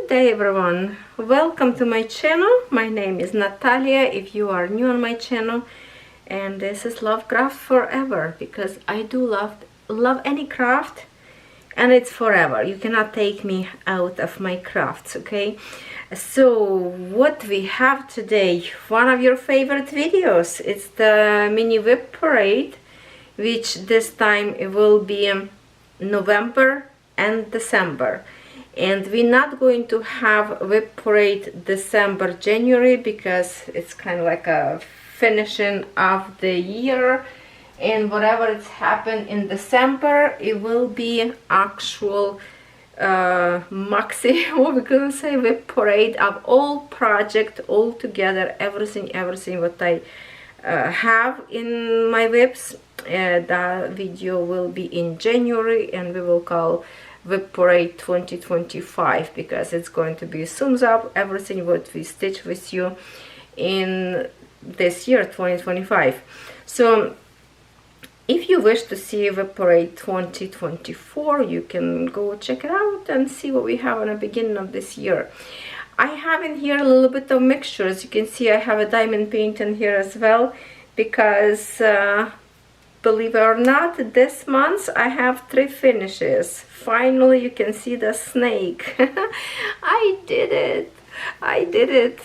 Good day everyone, welcome to my channel. My name is Natalia if you are new on my channel, and this is Lovecraftforever because I do love any craft, and it's forever. You cannot take me out of my crafts, okay? So what we have today, one of your favorite videos, it's the mini WIP parade, which this time it will be November and December. And we're not going to have WIP parade December, January, because it's kind of like a finishing of the year, and whatever it's happened in December, it will be actual maxi, what we're gonna say, WIP parade of all project all together, everything what I have in my WIPs. The video will be in January, and we will call WIP Parade 2025 because it's going to be sums up everything what we stitch with you in this year 2025. So if you wish to see WIP Parade 2024, you can go check it out and see what we have in the beginning of this year. I have in here a little bit of mixtures. You can see I have a diamond paint in here as well because believe it or not, this month I have 3 finishes. Finally, you can see the snake. I did it.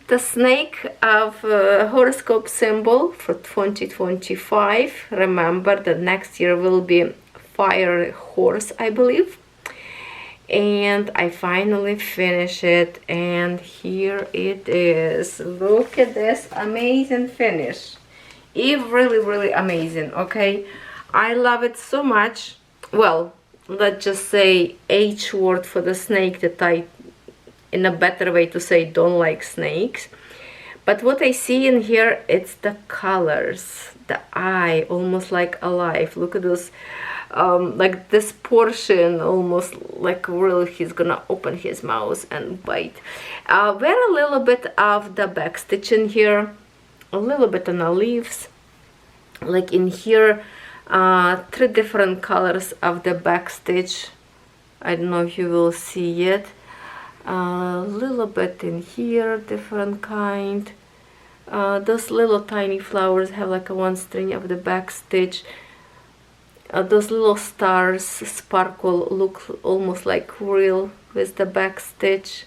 The snake of horoscope symbol for 2025. Remember that next year will be fire horse, I believe. And I finally finished it, and here it is. Look at this amazing finish. It's really amazing, okay? I love it so much. Well, let's just say H word for the snake, that I, in a better way to say, don't like snakes. But what I see in here, it's the colors, the eye, almost like alive. Look at this, like this portion, almost like really he's gonna open his mouth and bite. Very little bit of the back stitch in here, a little bit on the leaves, like in here, 3 different colors of the back stitch. I don't know if you will see it. A little bit in here, different kind. Those little tiny flowers have like a 1 string of the back stitch. Those little stars sparkle, look almost like real with the back stitch.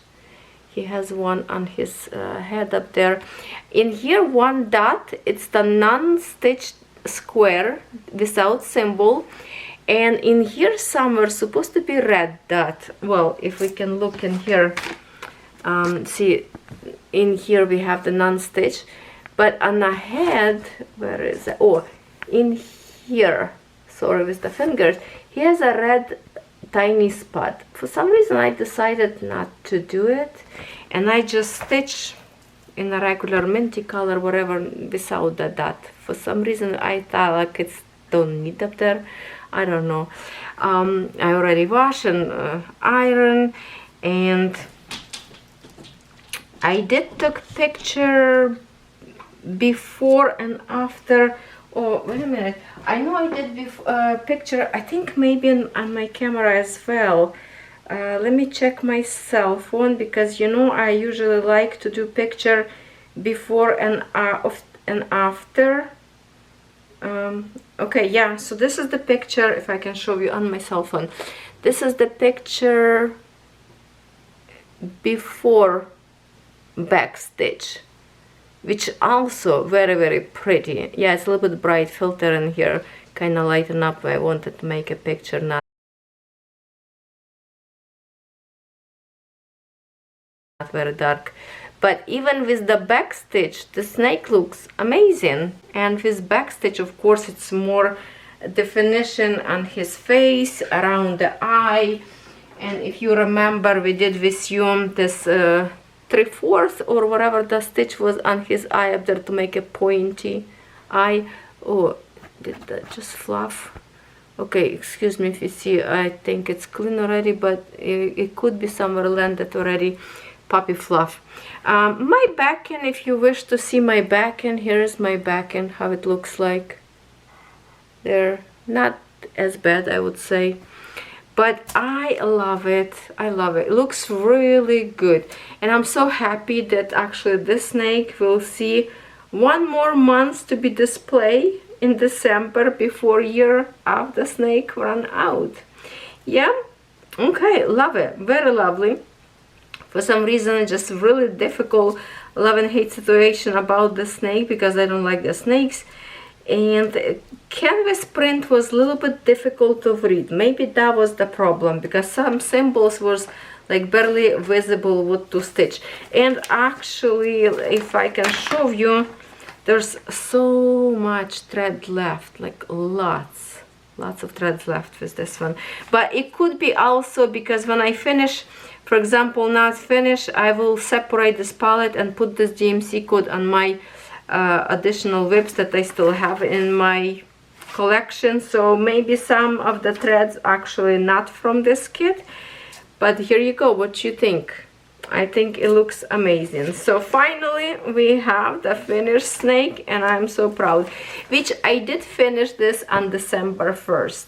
He has one on his head up there. In here, 1 dot, it's the non-stitched square without symbol, and in here somewhere supposed to be red dot. Well, if we can look in here, see, in here we have the non-stitch, but on the head, where is it? Oh, in here, sorry, with the fingers, he has a red tiny spot. For some reason I decided not to do it, and I just stitch in a regular minty color, whatever, without the dot. For some reason I thought like it's don't need up there. I don't know. I already wash and iron, and I did took picture before and after. Oh, wait a minute. I know I did picture, I think maybe on my camera as well. Let me check my cell phone, because you know I usually like to do picture before and after. Okay, yeah, so this is the picture, if I can show you on my cell phone. This is the picture before back stitch, which also very pretty. Yeah, it's a little bit bright filter in here, kind of lighten up. I wanted to make a picture not very dark. But even with the back stitch, the snake looks amazing. And with back stitch, of course, it's more definition on his face, around the eye. And if you remember, we did with you this 3/4 or whatever the stitch was on his eye up there to make a pointy eye. Oh, did that just fluff? Okay, excuse me if you see, I think it's clean already, but it could be somewhere landed already. Puppy fluff. My back-end, if you wish to see my back-end, here's my back-end, how it looks like. They're not as bad, I would say. but I love it. I love it. It looks really good, and I'm so happy that actually this snake will see one more month to be displayed in December before year of the snake run out. Yeah, okay, love it. Very lovely. For some reason, it's just really difficult love and hate situation about the snake because I don't like the snakes. And canvas print was a little bit difficult to read. Maybe that was the problem, because some symbols was like barely visible what to stitch. And actually, if I can show you, there's so much thread left, like lots of threads left with this one. But it could be also because when I finish, for example, now it's finished, I will separate this palette and put this GMC code on my additional WIPs that I still have in my collection. So maybe some of the threads actually not from this kit. But here you go. What you think? I think it looks amazing. So finally we have the finished snake, and I'm so proud. Which I did finish this on December 1st.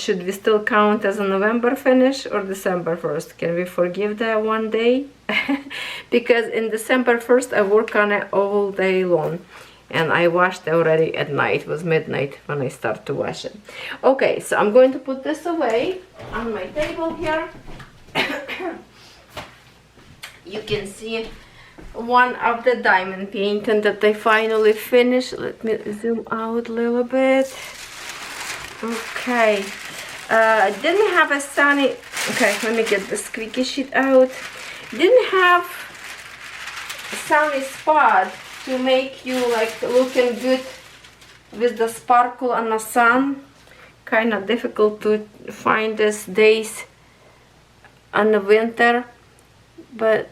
Should we still count as a November finish or December 1st? Can we forgive that one day? Because in December 1st I work on it all day long, and I washed already at night. It was midnight when I start to wash it. Okay, so I'm going to put this away on my table here. You can see one of the diamond painting that I finally finished. Let me zoom out a little bit. Okay, didn't have a sunny. Okay, let me get the squeaky sheet out. Didn't have a sunny spot to make you like looking good with the sparkle on the sun. Kind of difficult to find these days on the winter, but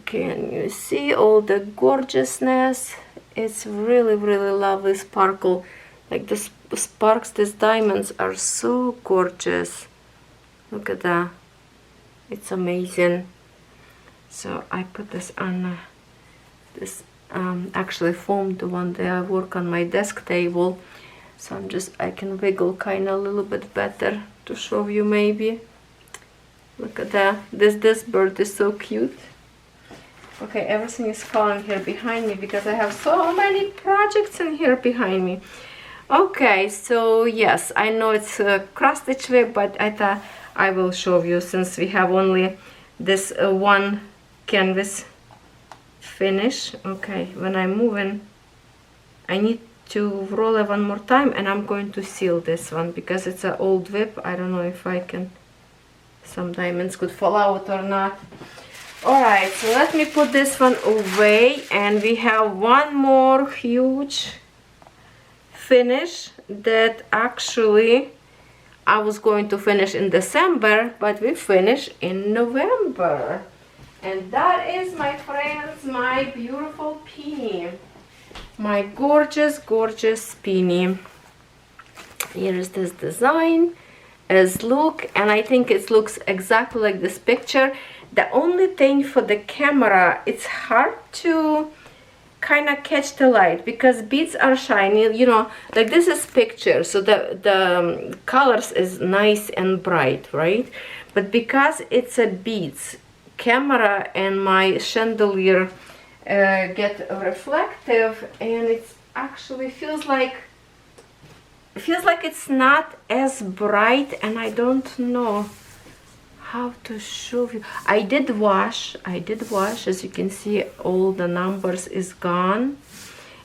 can you see all the gorgeousness? It's really lovely sparkle. Like the sparks, these diamonds are so gorgeous. Look at that. It's amazing. So I put this on this actually foamed the one that I work on my desk table. So I can wiggle kind of a little bit better to show you maybe. Look at that. This bird is so cute. Okay, everything is falling here behind me because I have so many projects in here behind me. Okay, so yes, I know it's a cross-stitch WIP, but I thought I will show you since we have only this one canvas finish. Okay, when I'm moving, I need to roll it one more time, and I'm going to seal this one because it's an old WIP. I don't know if I can, some diamonds could fall out or not. Alright, so let me put this one away, and we have one more huge finish that actually I was going to finish in December, but we finish in November. And that is, my friends, my beautiful peony. My gorgeous peony. Here is this design as look, and I think it looks exactly like this picture. The only thing for the camera, it's hard to kind of catch the light because beads are shiny, you know, like this is picture, so the colors is nice and bright, right? But because it's a beads, camera and my chandelier get reflective, and it's actually feels like it's not as bright, and I don't know how to show you. I did wash, as you can see, all the numbers is gone,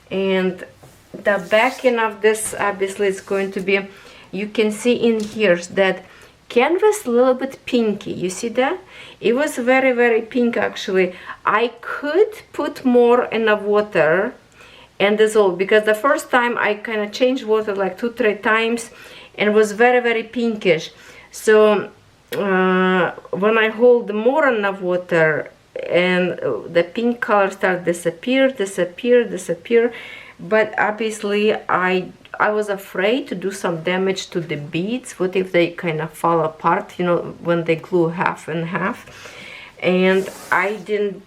and the backing of this obviously is going to be, you can see in here that canvas a little bit pinky. You see that? It was very pink actually. I could put more in the water and dissolve, because the first time I kind of changed water like 2-3 times, and it was very pinkish. So when I hold more in the water, and the pink color start disappear, but obviously I was afraid to do some damage to the beads. What if they kind of fall apart, you know, when they glue half and half? And I didn't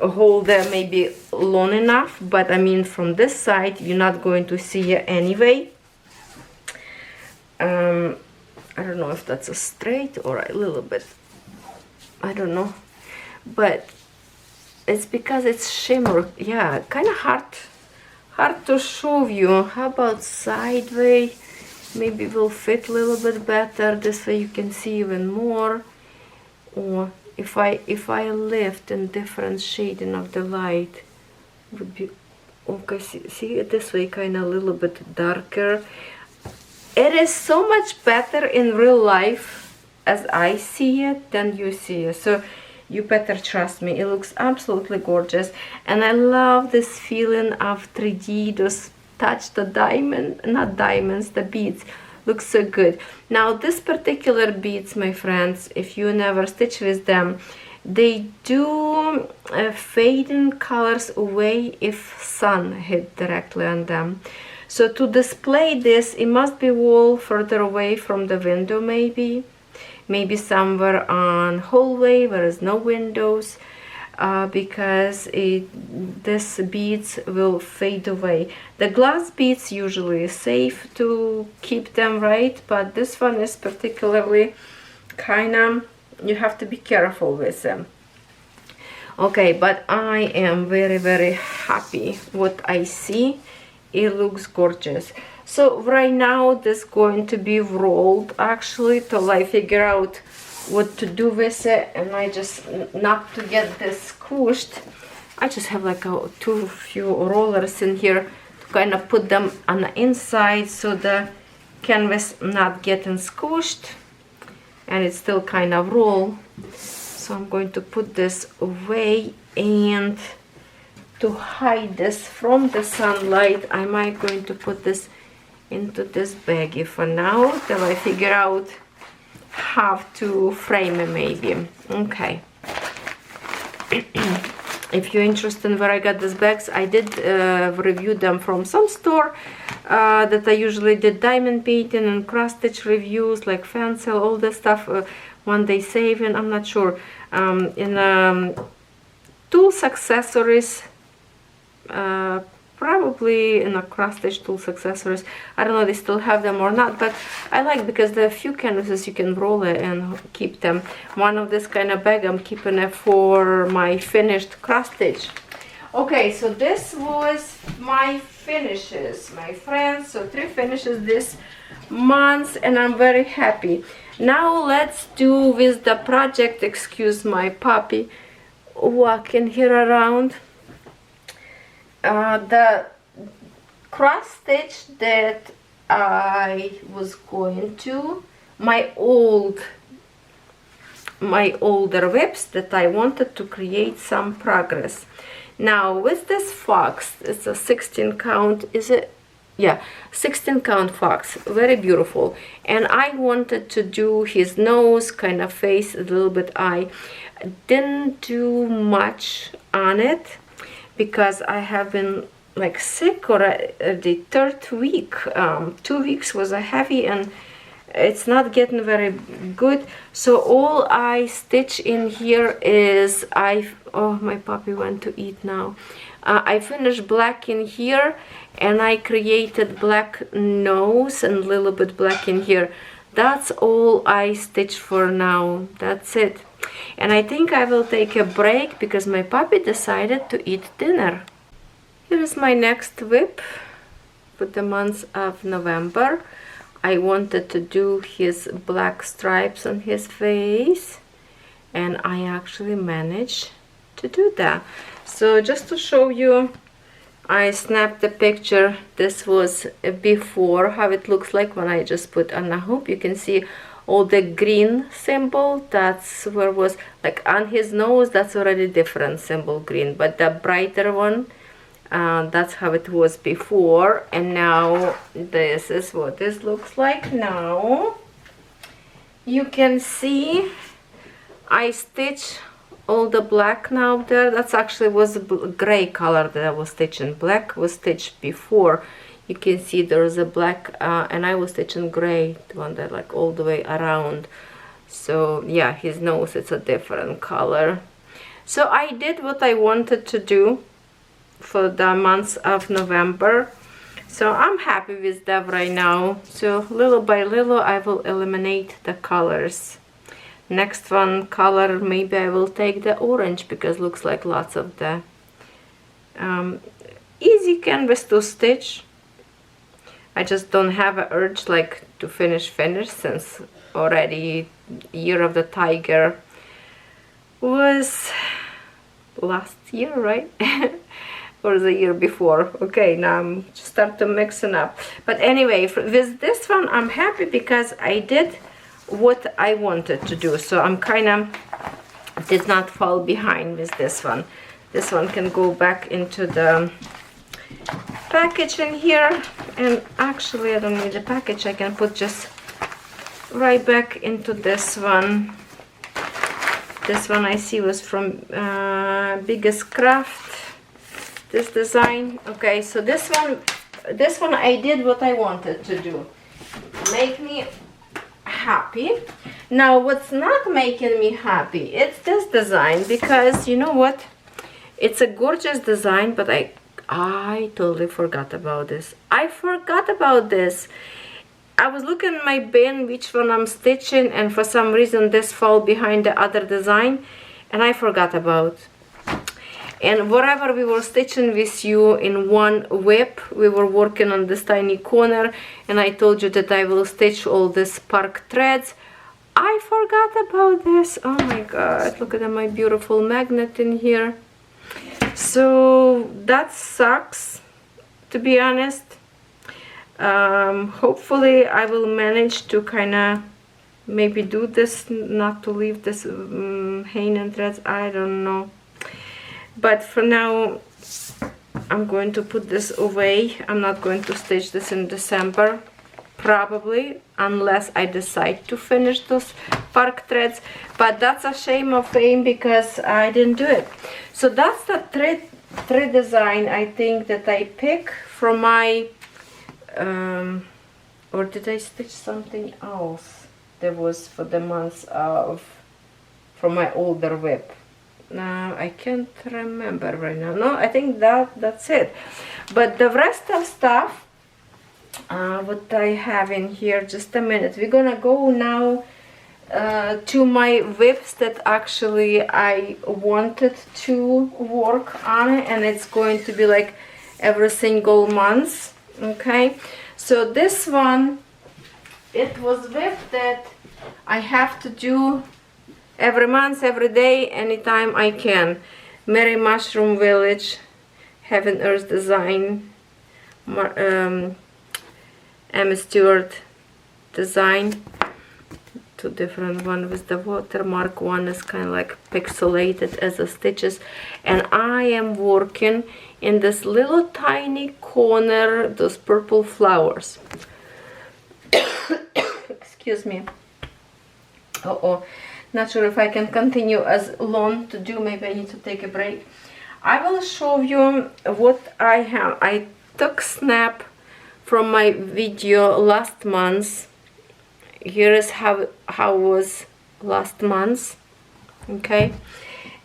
hold them maybe long enough, but I mean from this side you're not going to see it anyway. I don't know if that's a straight or a little bit, I don't know, but it's because it's shimmer. Yeah, kind of hard to show you. How about sideways? Maybe will fit a little bit better. This way you can see even more. Or if I lift in different shading of the light, would be okay. See it this way, kind of a little bit darker. It is so much better in real life as I see it than you see it. So you better trust me. It looks absolutely gorgeous, and I love this feeling of 3D. Those touch the diamond, not diamonds, the beads. Looks so good. Now this particular beads, my friends, if you never stitch with them, they do fade in colors away if sun hit directly on them. So to display this, it must be wall further away from the window, maybe somewhere on hallway where there's no windows, because this beads will fade away. The glass beads usually is safe to keep them, right? But this one is particularly kind of, you have to be careful with them. Okay, but I am very, very happy what I see. It looks gorgeous. So right now this is going to be rolled actually till I figure out what to do with it, and I just, not to get this squished, I just have like few rollers in here to kind of put them on the inside so the canvas not getting squished and it's still kind of roll. So I'm going to put this away, and to hide this from the sunlight, I might going to put this into this baggie for now till I figure out how to frame it maybe. Okay. If you're interested in where I got these bags, I did review them from some store that I usually did diamond painting and cross stitch reviews, like fan sale, all this stuff. One day saving, I'm not sure. In tools accessories, probably in a cross stitch tools accessories. I don't know they still have them or not, but I like, because there are a few canvases you can roll it and keep them. One of this kind of bag I'm keeping it for my finished cross stitch. Okay, so this was my finishes, my friends. So 3 finishes this month, and I'm very happy. Now let's do with the project. Excuse my puppy walking here around. The cross stitch that I was going to, my older WIPs that I wanted to create some progress. Now with this fox, it's a 16 count, is it? Yeah, 16 count fox, very beautiful. And I wanted to do his nose, kind of face, a little bit eye. Didn't do much on it because I have been like sick, or the 3rd week. 2 weeks was a heavy, and it's not getting very good. So all I stitch in here is oh, my puppy went to eat now. I finished black in here, and I created black nose and a little bit black in here. That's all I stitch for now. That's it. And I think I will take a break because my puppy decided to eat dinner. Here is my next WIP for the month of November. I wanted to do his black stripes on his face, and I actually managed to do that. So just to show you, I snapped the picture. This was before, how it looks like when I just put on a hoop. You can see all the green symbol. That's where it was, like on his nose, that's already different symbol, green, but the brighter one, that's how it was before. And now this is what this looks like now. You can see I stitch all the black now there. That's actually was a gray color that I was stitching. Black was stitched before. You can see there's a black, and I was stitching gray, the one that like all the way around. So yeah, his nose, it's a different color. So I did what I wanted to do for the month of November. So I'm happy with that right now. So little by little I will eliminate the colors. Next one color, maybe I will take the orange, because looks like lots of the easy canvas to stitch. I just don't have an urge like to finish since already Year of the Tiger was last year, right? Or the year before. Okay, now I'm start to mixing up. But anyway, with this one I'm happy because I did what I wanted to do. So I'm kind of did not fall behind with this one. This one can go back into the package in here, and actually I don't need a package. I can put just right back into this one. This one I see was from Biggest Craft, this design. Okay, so this one I did what I wanted to do, make me happy. Now what's not making me happy, it's this design, because you know what, it's a gorgeous design, but I totally forgot about this. I forgot about this. I was looking in my bin which one I'm stitching, and for some reason this fell behind the other design and I forgot about. And whatever we were stitching with you in one WIP, we were working on this tiny corner, and I told you that I will stitch all these spark threads. I forgot about this. Oh my god, look at my beautiful magnet in here. So that sucks, to be honest. Hopefully I will manage to kind of maybe do this, not to leave this hanging threads, I don't know. But for now I'm going to put this away. I'm not going to stitch this in December, probably, unless I decide to finish those spark threads. But that's a shame of fame because I didn't do it. So that's the thread design I think that I pick from my or did I stitch something else that was for the months of from my older WIP? Now I can't remember right now. No, I think that's it. But the rest of stuff, what I have in here, just a minute, we're gonna go now to my WIPs that actually I wanted to work on, and it's going to be like every single month. Okay, so this one, it was WIP that I have to do every month, every day, anytime I can. Merry Mushroom Village, Heaven Earth Design, Emma Stewart design. Two different one with the watermark. One is kind of like pixelated as a stitches, and I am working in this little tiny corner, those purple flowers. Excuse me. Not sure if I can continue as long to do. Maybe I need to take a break. I will show you what I have. I took snap from my video last month. Here is how was last month. Okay,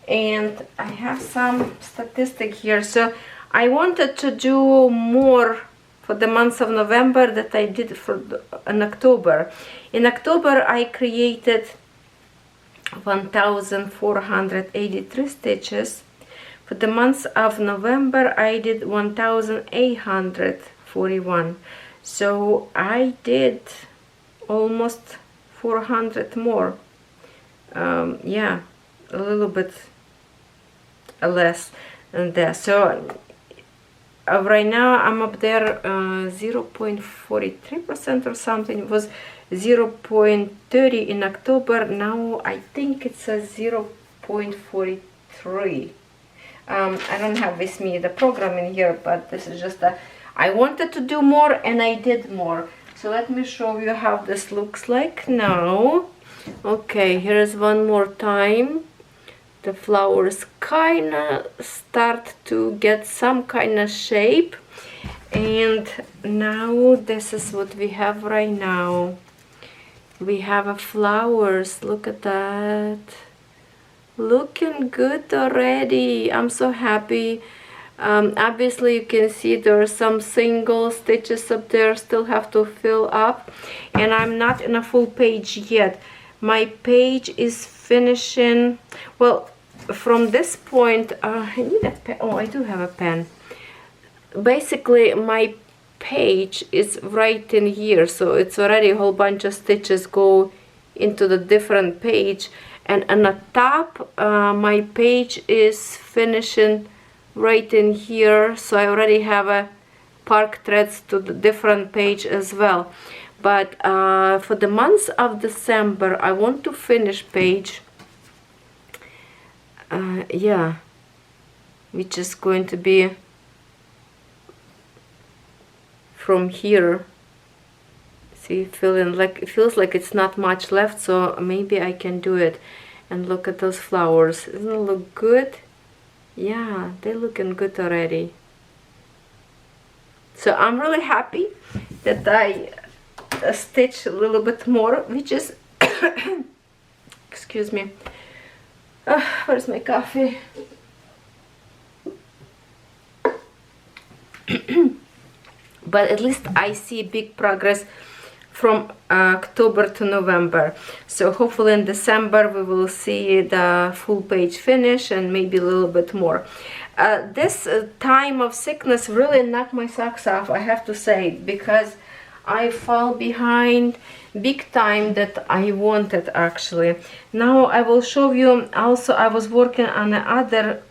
and I have some statistic here. So I wanted to do more for the month of November that I did in October. In October I created 1483 stitches. For the month of November I did 1841. So I did almost 400 more. Yeah, a little bit less than that. So right now I'm up there 0.43% or something. It was 0.30 in October. Now I think it's a 0.43. I don't have with me the program in here, but this is just a, I wanted to do more and I did more. So let me show you how this looks like now. Okay, here's one more time. The flowers kind of start to get some kind of shape, and now this is what we have right now. We have a flowers. Look at that, looking good already. I'm so happy. Obviously you can see there are some single stitches up there still have to fill up, and I'm not in a full page yet. My page is finishing, well, from this point. I need a pen. Oh, I do have a pen. Basically my page is right in here, so it's already a whole bunch of stitches go into the different page, and on the top my page is finishing right in here, so I already have a park threads to the different page as well. But for the month of December I want to finish page yeah, which is going to be from here. See, it feels like it's not much left, so maybe I can do it. And look at those flowers. Doesn't it look good? Yeah, they're looking good already. So I'm really happy that I stitched a little bit more, which is excuse me. Where's my coffee? But at least I see big progress from October to November. So hopefully in December we will see the full page finish and maybe a little bit more. This time of sickness really knocked my socks off, I have to say, because I fall behind big time that I wanted actually. Now I will show you also. I was working on another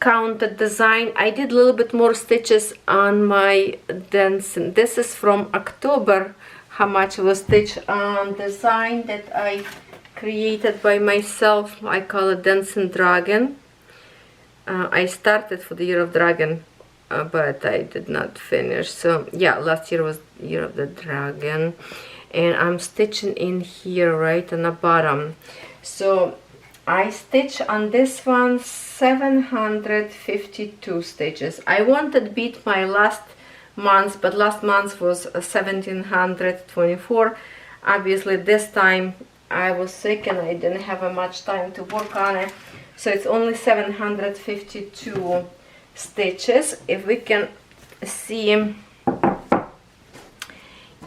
counted design. I did a little bit more stitches on my dancing. This is from October, how much was stitched on design that I created by myself. I call it Dancing Dragon. I started for the Year of Dragon, but I did not finish. So yeah, last year was Year of the Dragon, and I'm stitching in here right on the bottom. So I stitch on this one 752 stitches. I wanted beat my last month, but last month was 1724. Obviously this time I was sick and I didn't have much time to work on it, so it's only 752 stitches. If we can see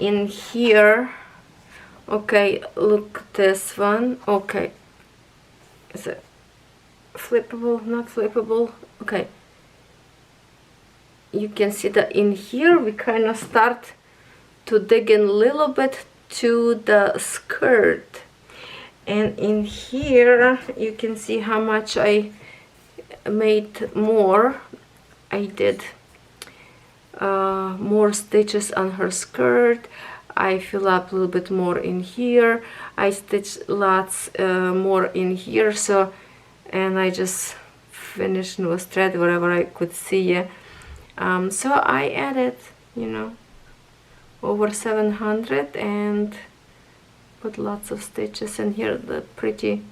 in here, okay, look this one. Okay, is it flippable? Not flippable. Okay, you can see that in here we kind of start to dig in a little bit to the skirt, and in here you can see how much I made more. I did more stitches on her skirt. I fill up a little bit more in here. I stitched lots more in here. So, and I just finished with thread wherever I could see. So I added, you know, over 700 and put lots of stitches in here. The pretty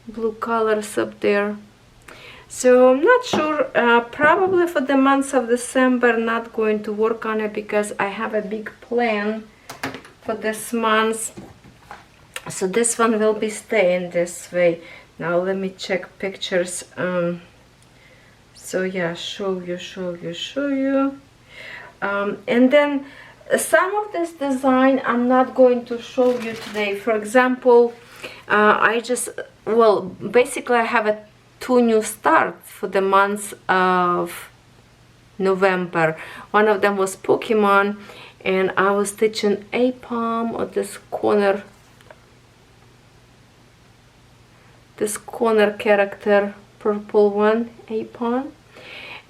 blue colors up there. So I'm not sure, probably for the month of December not going to work on it because I have a big plan for this month. So this one will be staying this way. Now let me check pictures. So yeah, show you. And then some of this design I'm not going to show you today. For example, basically I have two new starts for the month of November. One of them was Pokemon, and I was stitching a palm on this corner character, purple one, a palm,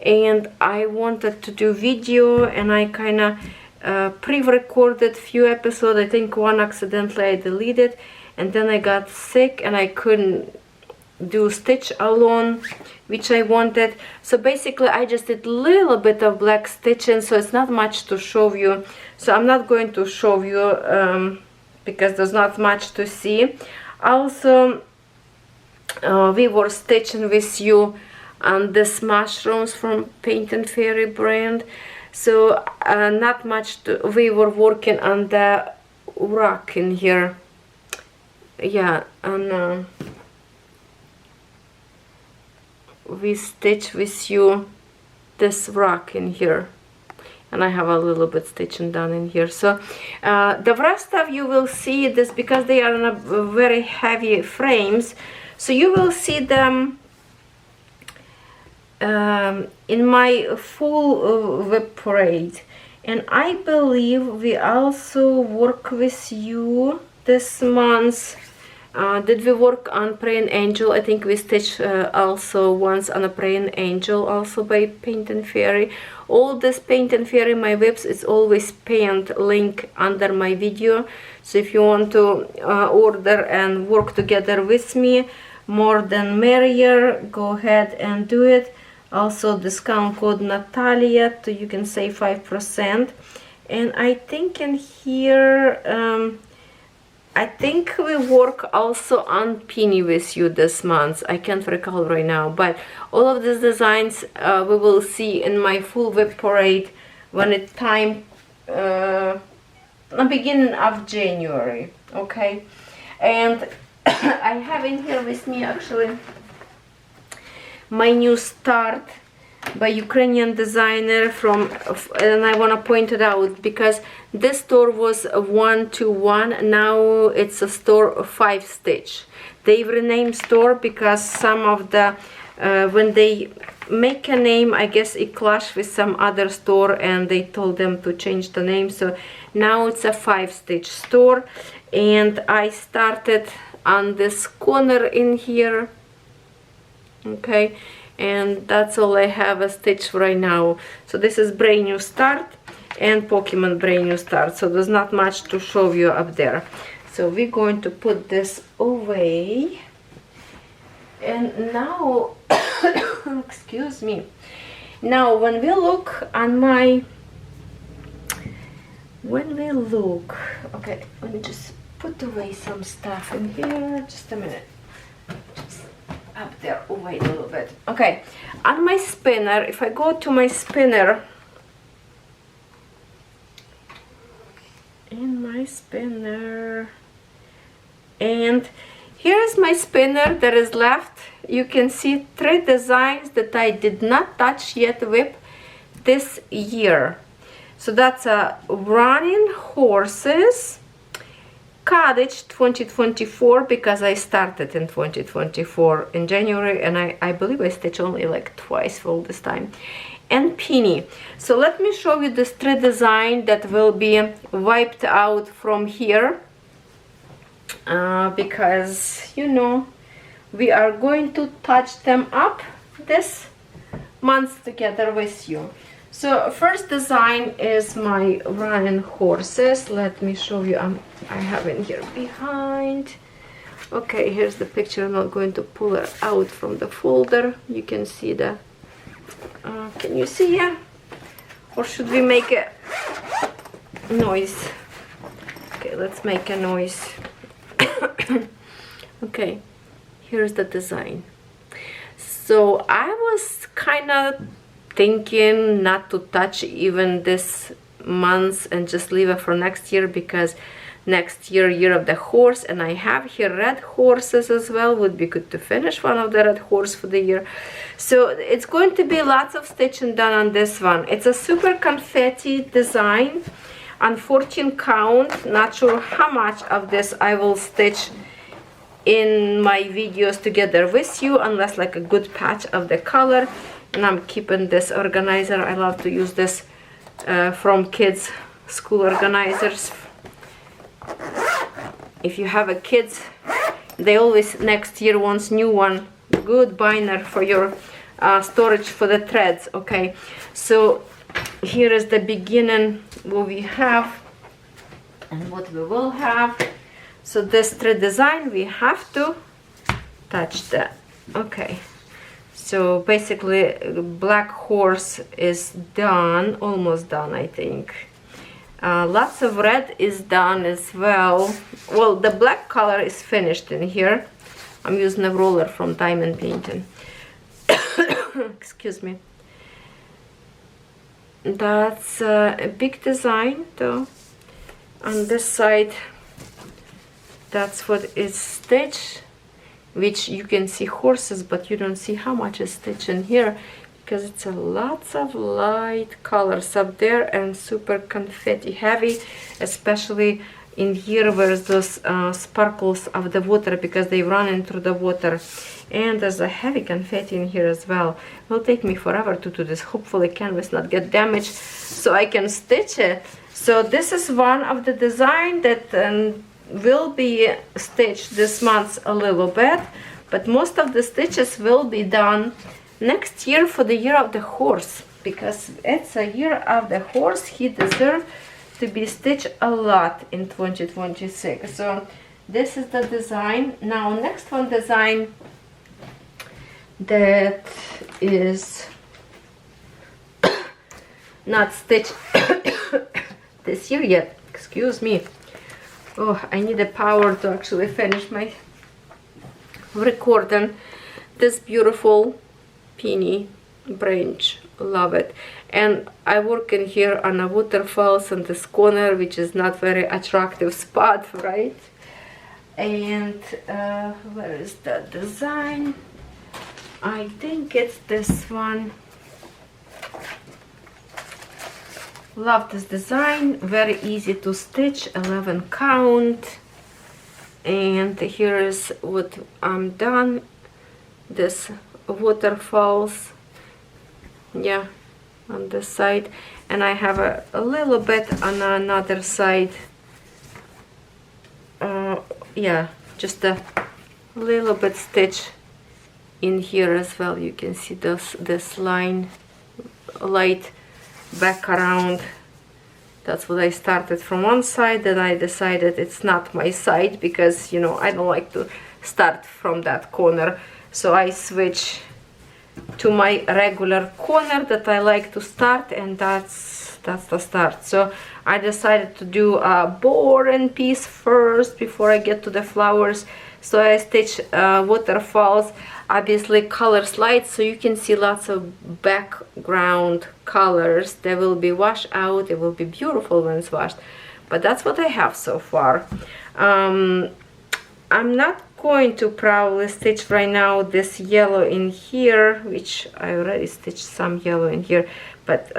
and I wanted to do video, and I kind of pre-recorded few episodes. I think one accidentally I deleted, and then I got sick and I couldn't do stitch alone, which I wanted. So basically I just did a little bit of black stitching, so it's not much to show you. So I'm not going to show you because there's not much to see. Also we were stitching with you on this mushrooms from Paint and Fairy brand. So not much we were working on the rock in here. Yeah, and we stitch with you this rock in here, and I have a little bit stitching done in here. So the rest of you will see this because they are in a very heavy frames, so you will see them in my full WIP parade. And I believe we also work with you this month. Did we work on Praying Angel? I think we stitched also once on a Praying Angel, also by Paint and Fairy. All this Paint and Fairy, my WIPs, it's always pinned link under my video. So if you want to order and work together with me, more than merrier, go ahead and do it. Also discount code Natalia, so you can save 5%. And I think in here, I think we work also on Penny with you this month. I can't recall right now, but all of these designs we will see in my full WIP parade when it's time, the beginning of January. Okay, and I have in here with me actually my new start by Ukrainian designer from, and I want to point it out because this store was a 1-to-1, now it's a store of 5 stitch. They've renamed store because some of the when they make a name, I guess it clashed with some other store and they told them to change the name, so now it's a 5 stitch store. And I started on this corner in here. Okay, and that's all I have a stitch right now. So this is Brand New Start and Pokemon Brand New Start, so there's not much to show you up there. So we're going to put this away, and now excuse me, now when we look on my okay, let me just put away some stuff in here, just a minute, just up there, wait a little bit. Okay, on my spinner, if I go to my spinner, and here's my spinner that is left. You can see 3 designs that I did not touch yet WIP this year. So that's a Running Horses Cottage 2024, because I started in 2024 in January, and I believe I stitched only like twice for all this time, and Penny. So let me show you this 3 design that will be wiped out from here, because you know we are going to touch them up this month together with you. So first design is my Running Horses. Let me show you. I have it here behind. Okay, here's the picture. I'm not going to pull it out from the folder. You can see the can you see it? Or should we make a noise? Okay, let's make a noise. Okay, here's the design. So I was kind of thinking not to touch even this month and just leave it for next year, because next year, Year of the Horse, and I have here red horses as well. Would be good to finish one of the red horse for the year. So it's going to be lots of stitching done on this one. It's a super confetti design on 14 count. Not sure how much of this I will stitch in my videos together with you, unless like a good patch of the color. And I'm keeping this organizer. I love to use this from kids school organizers. If you have a kids, they always next year wants new one. Good binder for your storage for the threads. Okay, so here is the beginning what we have and what we will have. So this 3 design we have to touch that. Okay, so basically Black Horse is done, almost done, I think. Lots of red is done as well. Well, the black color is finished in here. I'm using a roller from Diamond Painting. Excuse me. That's a big design though. On this side, that's what is stitched. which you can see horses, but you don't see how much is stitched in here, because it's a lots of light colors up there and super confetti heavy, especially in here where those sparkles of the water, because they run into the water. And there's a heavy confetti in here as well. It will take me forever to do this. Hopefully canvas not get damaged so I can stitch it. So this is one of the design that will be stitched this month a little bit, but most of the stitches will be done next year for the year of the horse, because it's a year of the horse. He deserves to be stitched a lot in 2026. So this is the design. Now next one design that is not stitched this year yet, excuse me. Oh, I need the power to actually finish my recording. This beautiful peony branch, love it. And I work in here on a waterfalls in this corner, which is not very attractive spot, right? And where is the design? I think it's this one. Love this design, very easy to stitch, 11 count. And here is what I'm done. This waterfalls, yeah, on this side, and I have a little bit on another side. Yeah, just a little bit stitch in here as well. You can see this line, light back around. That's what I started from one side, then I decided it's not my side, because you know I don't like to start from that corner, so I switch to my regular corner that I like to start, and that's the start. So I decided to do a boring piece first before I get to the flowers. So I stitch waterfalls, obviously colors light, so you can see lots of background colors. They will be washed out. It will be beautiful when it's washed, but that's what I have so far. I'm not going to probably stitch right now this yellow in here, which I already stitched some yellow in here, but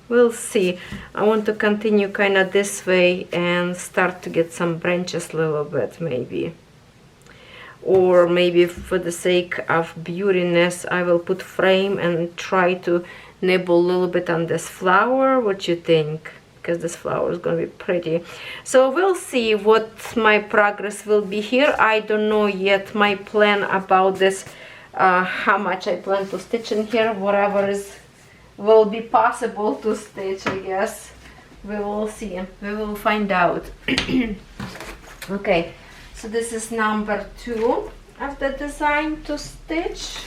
we'll see. I want to continue kind of this way and start to get some branches a little bit, maybe. Or maybe for the sake of beautiness, I will put frame and try to nibble a little bit on this flower. What you think? Because this flower is going to be pretty. So we'll see what my progress will be here. I don't know yet my plan about this, how much I plan to stitch in here. Whatever will be possible to stitch, I guess. We will see. We will find out. Okay. So this is number 2 of the design to stitch.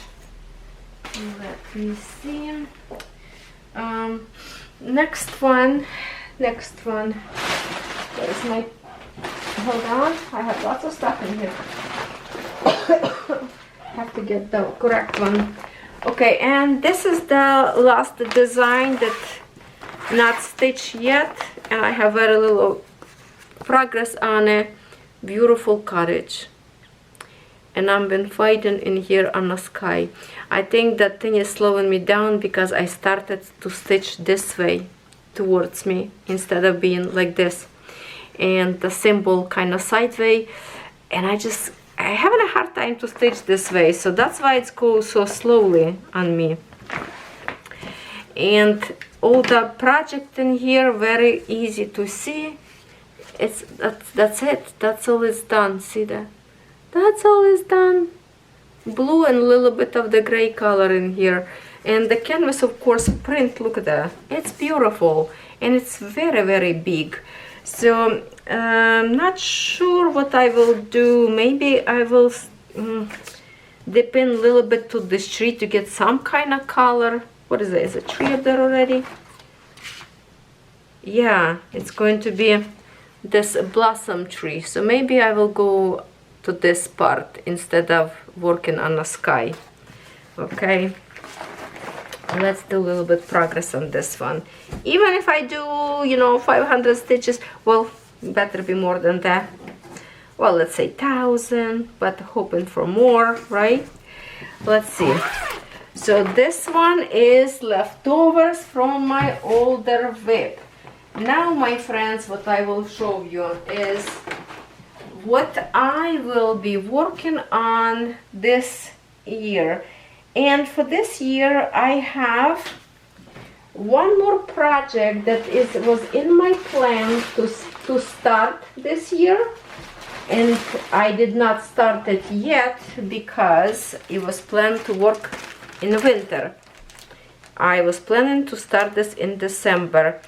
Let me see. Next one. There's my, hold on, I have lots of stuff in here. Have to get the correct one. Okay, and this is the last design that not stitched yet, and I have very little progress on it. Beautiful cottage, and I've been fighting in here on the sky. I think that thing is slowing me down because I started to stitch this way towards me instead of being like this, and the symbol kind of sideways, and I having a hard time to stitch this way, so that's why it goes so slowly on me. And all the project in here very easy to see. That's it. That's all is done. See that? That's all is done. Blue and a little bit of the gray color in here. And the canvas, of course, print. Look at that. It's beautiful. And it's very, very big. So, I'm not sure what I will do. Maybe I will dip in a little bit to this tree to get some kind of color. What is it? Is a tree up there already? Yeah, it's going to be this blossom tree, so maybe I will go to this part instead of working on the sky. Okay, let's do a little bit progress on this one. Even if I do, you know, 500 stitches, well, better be more than that. well, let's say 1,000, but hoping for more, right? Let's see. So this one is leftovers from my older WIP. Now, my friends, what I will show you is what I will be working on this year. And for this year, I have one more project that was in my plan to start this year. And I did not start it yet because it was planned to work in winter. I was planning to start this in December.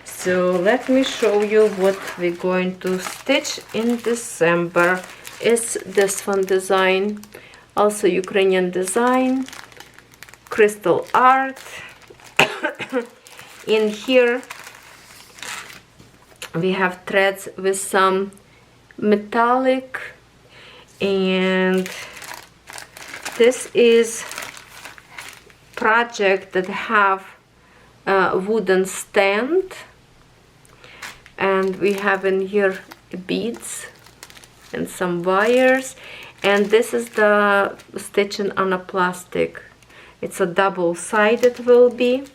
So let me show you what we're going to stitch in December. It's this one design, also Ukrainian design, crystal art. In here we have threads with some metallic, and this is project that have a wooden stand, and we have in here beads and some wires, and this is the stitching on a plastic. It's a double-sided will be,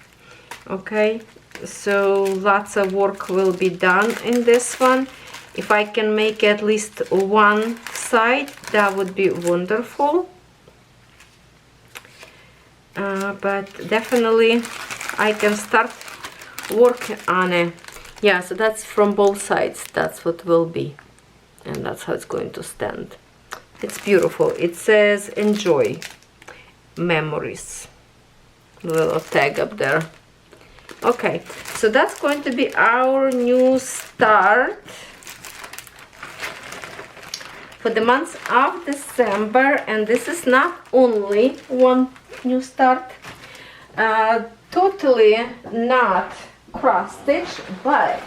okay? So lots of work will be done in this one. If I can make at least one side, that would be wonderful. But definitely I can start working on it. Yeah, so that's from both sides. That's what will be. And that's how it's going to stand. It's beautiful. It says enjoy memories. Little tag up there. Okay, so that's going to be our new start for the month of December. And this is not only one new start, totally not cross stitch, but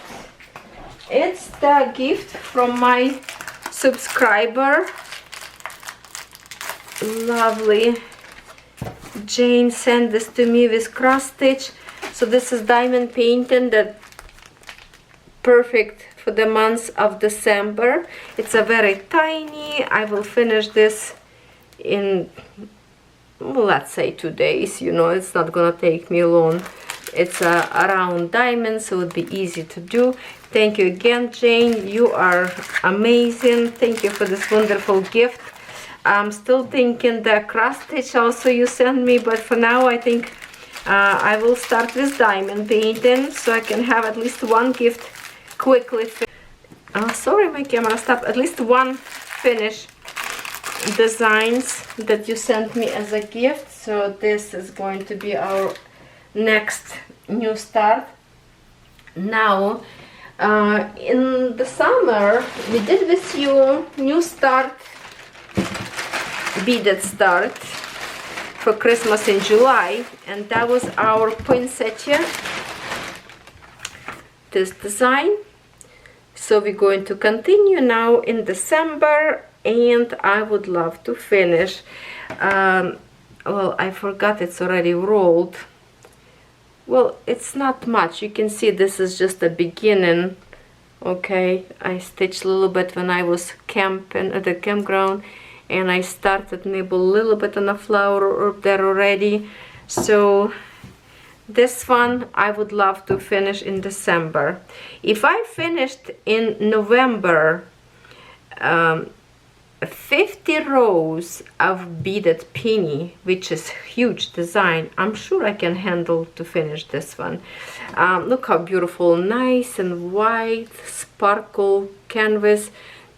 it's the gift from my subscriber. Lovely Jane sent this to me with cross stitch. So this is diamond painting, that perfect for the month of December. It's a very tiny. I will finish this in, well, let's say 2 days. You know, it's not gonna take me long. It's a round diamond, so it would be easy to do. Thank you again, Jane. You are amazing. Thank you for this wonderful gift. I'm still thinking the cross stitch also you sent me, but for now I think I will start with diamond painting so I can have at least one gift quickly. Sorry, my camera stopped. At least one finish designs that you sent me as a gift. So this is going to be our next new start. Now, in the summer, we did with you new start, beaded start for Christmas in July, and that was our poinsettia, this design. So we're going to continue now in December, and I would love to finish. Well, I forgot it's already rolled. Well, it's not much. You can see this is just the beginning. Okay, I stitched a little bit when I was camping at the campground, and I started maybe a little bit on a flower up there already. So this one I would love to finish in December. If I finished in November 50 rows of beaded penny, which is huge design, I'm sure I can handle to finish this one. Look how beautiful, nice and white sparkle canvas.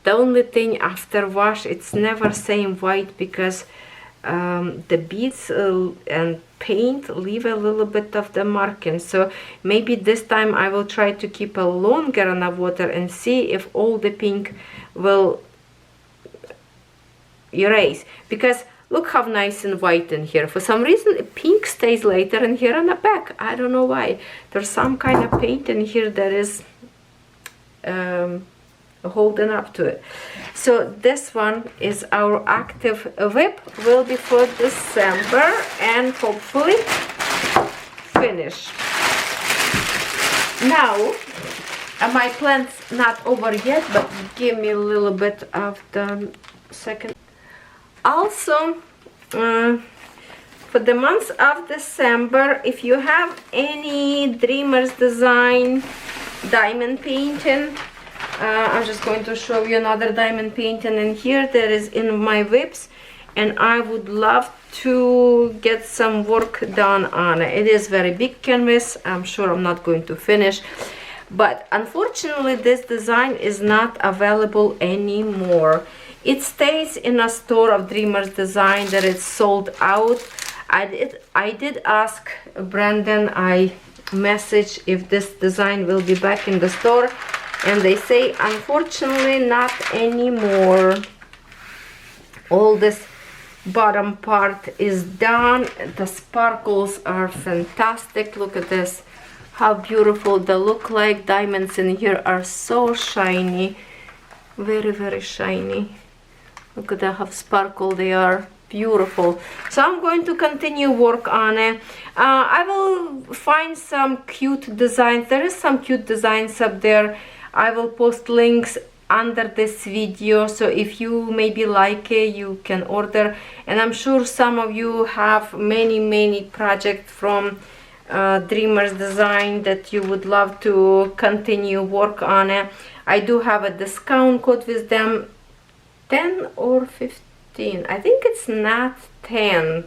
The only thing after wash, it's never same white because the beads and paint leave a little bit of the marking. So maybe this time I will try to keep a longer on the water and see if all the pink will erase, because look how nice and white in here. For some reason pink stays later in here on the back. I don't know why. There's some kind of paint in here that is holding up to it. So this one is our active WIP, will be for December and hopefully finish. Now My plant's not over yet, but give me a little bit of the second. Also, for the month of December, if you have any Dreamers Design diamond painting, I'm just going to show you another diamond painting in here that is in my WIPs, and I would love to get some work done on it. It is very big canvas. I'm sure I'm not going to finish, but unfortunately this design is not available anymore. It stays in a store of Dreamers Design that it's sold out. I did ask Brandon, I messaged if this design will be back in the store, and they say unfortunately not anymore. All this bottom part is done. The sparkles are fantastic. Look at this, how beautiful they look like. Diamonds in here are so shiny, very, very shiny. Look at that, how sparkle they are. Beautiful. So I'm going to continue work on it. I will find some cute designs. There is some cute designs up there. I will post links under this video, so if you maybe like it, you can order. And I'm sure some of you have many projects from Dreamers Design that you would love to continue work on it. I do have a discount code with them, 10 or 15. I think it's not 10%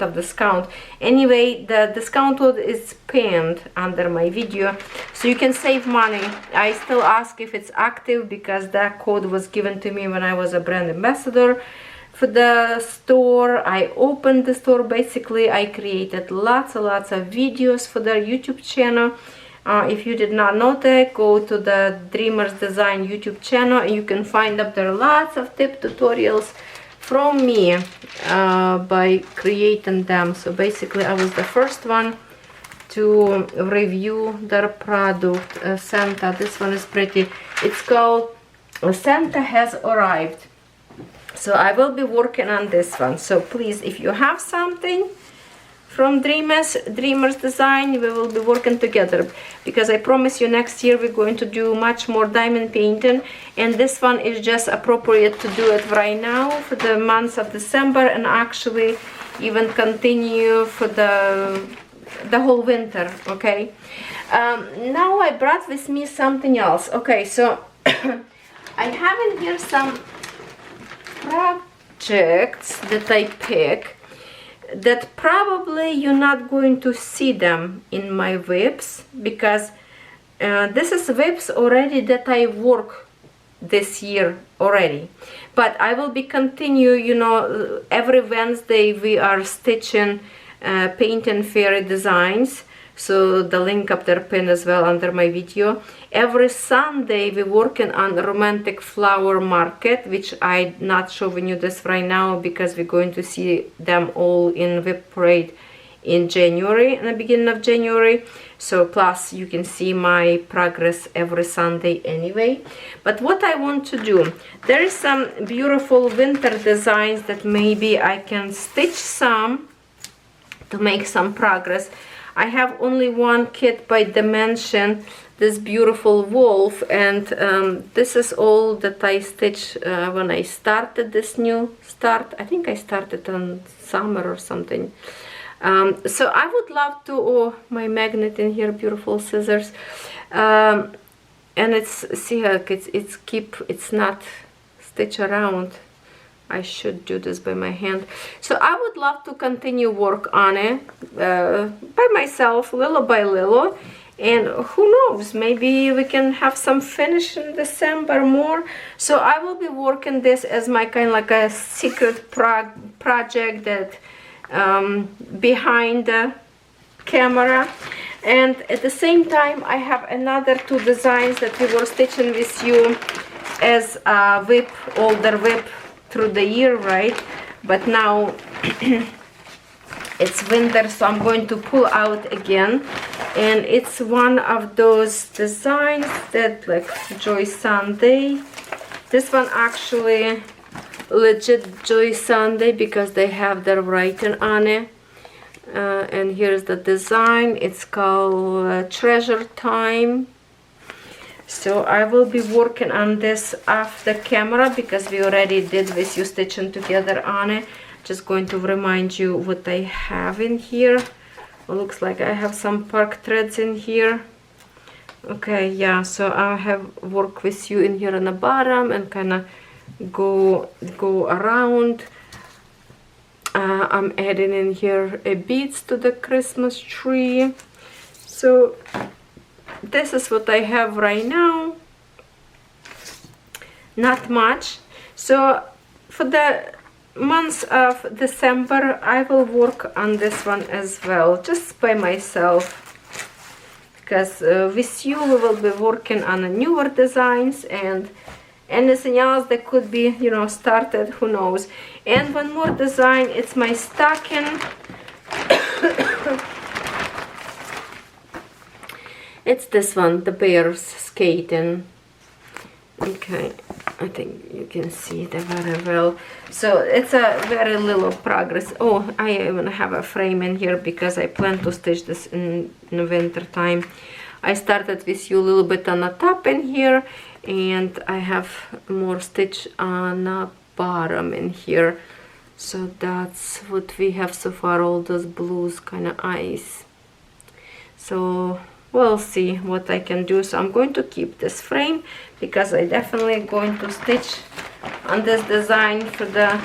of discount. Anyway, the discount code is pinned under my video, so you can save money. I still ask if it's active because that code was given to me when I was a brand ambassador for the store. I opened the store. Basically, I created lots of videos for their YouTube channel. If you did not know that, go to the Dreamers Design YouTube channel and you can find up there lots of tip tutorials from me by creating them. So basically I was the first one to review their product, Santa. This one is pretty. It's called Santa Has Arrived. So I will be working on this one. So please, if you have something from Dreamers Design, we will be working together, because I promise you next year we're going to do much more diamond painting, and this one is just appropriate to do it right now for the month of December, and actually even continue for the whole winter. Okay, now I brought with me something else. Okay, so I have in here some projects that I pick that probably you're not going to see them in my WIPs, because this is WIPs already that I work this year already. But I will be continue, you know, every Wednesday we are stitching painting fairy designs. So the link up there pinned as well under my video. Every Sunday we're working on romantic flower market, which I'm not showing you this right now because we're going to see them all in WIP Parade in January, in the beginning of January. So plus you can see my progress every Sunday anyway. But what I want to do, there is some beautiful winter designs that maybe I can stitch some to make some progress. I have only one kit by Dimension, this beautiful wolf, and this is all that I stitched when I started this new start. I think I started on summer or something. So I would love to, oh, my magnet in here, beautiful scissors, and it's, see how it's not stitch around. I should do this by my hand. So I would love to continue work on it by myself, little by little, and who knows, maybe we can have some finish in December more. So I will be working this as my kind of like a secret project that behind the camera. And at the same time I have another two designs that we were stitching with you as a WIP, older WIP through the year, right? But now it's winter, so I'm going to pull out again, and it's one of those designs that like Joy Sunday. This one actually legit Joy Sunday because they have their writing on it, and here's the design. It's called Treasure Time. So I will be working on this off the camera because we already did this you stitching together on it. Just going to remind you what I have in here. It looks like I have some park threads in here. Okay, yeah, so I have work with you in here on the bottom and kind of go around. I'm adding in here a beads to the Christmas tree. So this is what I have right now. Not much. So for the month of December I will work on this one as well, just by myself, because with you we will be working on newer designs and anything else that could be, you know, started, who knows. And one more design, it's my stocking. It's this one, the bears skating. Okay, I think you can see it very well. So it's a very little progress. Oh, I even have a frame in here because I plan to stitch this in the winter time. I started with you a little bit on the top in here, and I have more stitch on the bottom in here. So that's what we have so far, all those blues kind of eyes. So we'll see what I can do. So I'm going to keep this frame because I definitely going to stitch on this design for the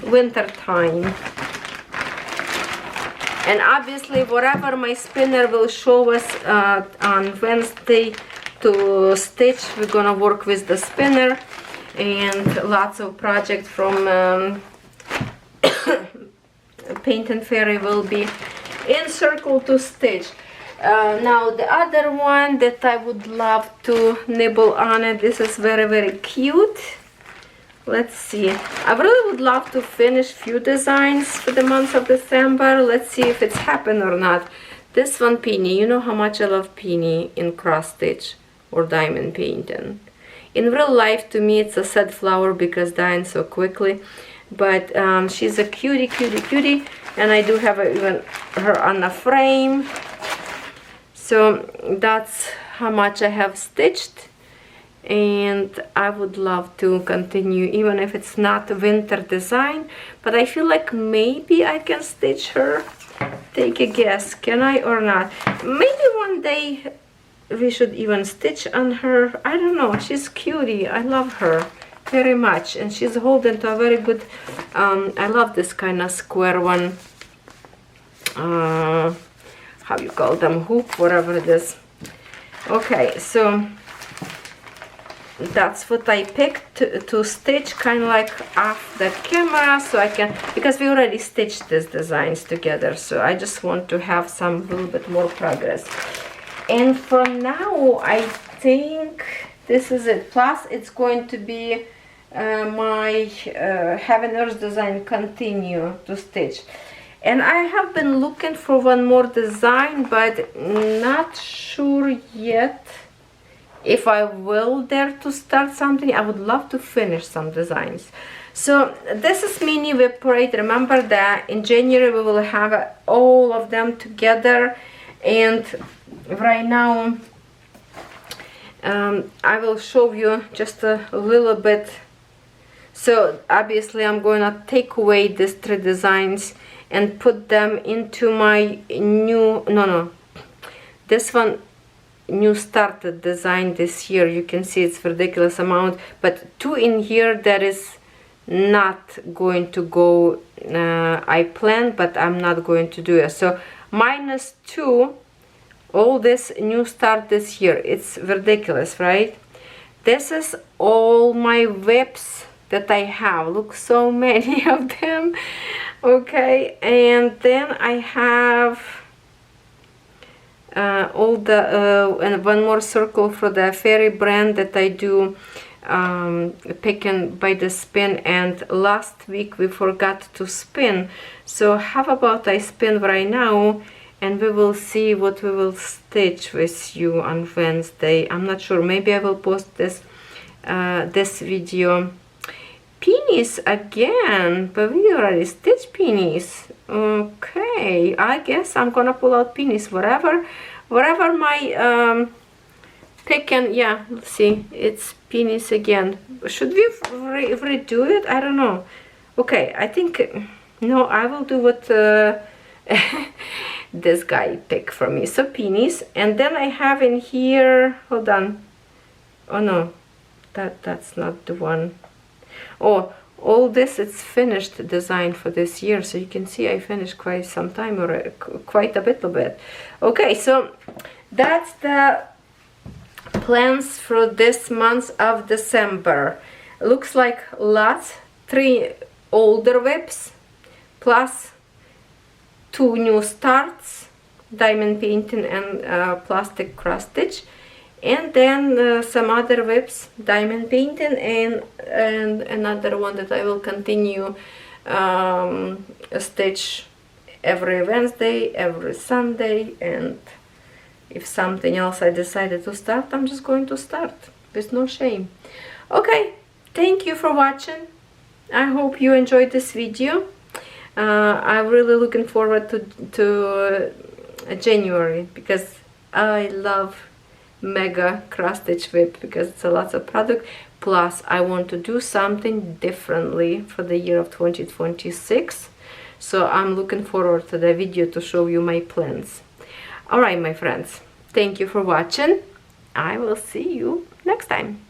winter time. And obviously whatever my spinner will show us on Wednesday to stitch, we're gonna work with the spinner, and lots of projects from Paint and Fairy will be in circle to stitch. Now the other one that I would love to nibble on it, this is very cute. Let's see, I really would love to finish few designs for the month of December. Let's see if it's happened or not. This one, Peony, you know how much I love Peony in cross stitch or diamond painting. In real life, to me, it's a sad flower because dying so quickly. But she's a cutie, and I do have even her on a frame. So that's how much I have stitched, and I would love to continue even if it's not a winter design, but I feel like maybe I can stitch her. Take a guess, can I or not? Maybe one day we should even stitch on her. I don't know, she's cutie. I love her very much, and she's holding to a very good I love this kind of square one, how you call them, hoop, whatever it is. Okay, so that's what I picked to stitch, kind of like off the camera, so I can, because we already stitched these designs together, so I just want to have some little bit more progress. And for now I think this is it. Plus it's going to be my Heaven Earth design continue to stitch. And I have been looking for one more design, but not sure yet if I will dare to start something. I would love to finish some designs. So this is mini WIP Parade. Remember that in January we will have all of them together, and right now I will show you just a little bit. So obviously I'm going to take away these 3 designs and put them into my new, this one, new started design this year. You can see it's ridiculous amount, but 2 in here that is not going to go. I planned, but I'm not going to do it. So -2, all this new start this year. It's ridiculous, right? This is all my WIPs that I have. Look, so many of them. Okay, and then I have all the and one more circle for the Fairy brand that I do picking by the spin, and last week we forgot to spin. So how about I spin right now, and we will see what we will stitch with you on Wednesday. I'm not sure, maybe I will post this this video. Peonies again, but we already stitched peonies. Okay, I guess I'm gonna pull out peonies. Wherever my pick and yeah, let's see, it's penis again. Should we redo it? I don't know. Okay, I think no, I will do what this guy picked for me. So penis, and then I have in here, hold on, oh no, that's not the one. Oh, all this, it's finished design for this year, so you can see I finished quite some time, or quite a little bit. Okay, so that's the plans for this month of December. Looks like lots, 3 older WIPs plus 2 new starts, diamond painting and plastic cross stitch, and then some other WIPs, diamond painting, and another one that I will continue stitch every Wednesday, every Sunday, and if something else I decided to start, I'm just going to start with no shame. Okay, thank you for watching. I hope you enjoyed this video. I'm really looking forward to January, because I love mega cross stitch WIP, because it's a lot of product. Plus I want to do something differently for the year of 2026, so I'm looking forward to the video to show you my plans. Alright, my friends, thank you for watching. I will see you next time.